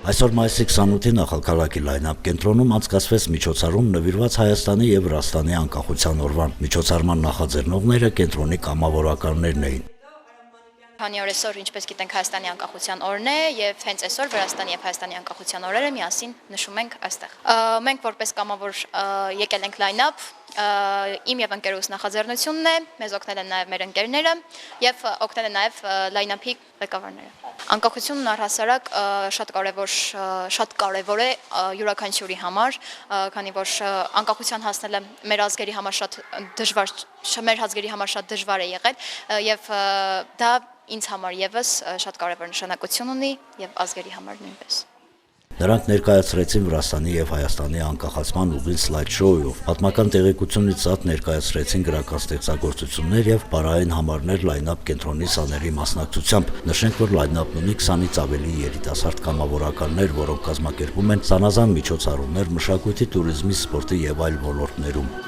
Այսօր մայիսի 28-ին Ախալքալաքի լայն-ափ կենտրոնում անցկացվեց միջոցառում նվիրված Հայաստանի եւ Վրաստանի անկախության օրվան։ Միջոցառման նախաձեռնողները կենտրոնի կամավորականներն էին։ Քանի որ այսօր, ինչպես գիտենք, Հայաստանի անկախության օրն է եւ հենց այսօր Վրաստանի եւ Հայաստանի անկախության օրերը միասին նշում ենք այստեղ։ Մենք որպես կամավոր եկել ենք լայն-ափ, իմ եւ ընկերուս նախաձեռնությունն է, մեզ օգնել են նաեւ մեր ընկերները եւ օգնել են նաեւ լայն-ափի ղեկավարները։ Անկախությունն առհասարակ շատ կարևոր է յուրաքանչյուրի համար, քանի որ անկախության հասնելը մեր ազգերի համար շատ դժվար է եղել եւ դա ինձ համար եւս շատ կարևոր նշանակություն ունի եւ ազգերի համար նույնպես։ Նրանք ներկայացրեցին Վրաստանի եւ Հայաստանի անկախացման ուղին սլայդ շոուով, պատմական տեղեկությունից զատ ներկայացրեցին գրական ստեղծագործություններ եւ բարային համարներ լայն-ափ կենտրոնի սաների մասնակցությամբ։ Նշենք, որ լայն-ափն ունի 20-ից ավելի երիտասարդ կամավորականներ, որոնք կազմակերպում են զանազան միջոցառումներ մշակույթի, տուրիզմի, սպորտի եւ այլ ոլորտներում։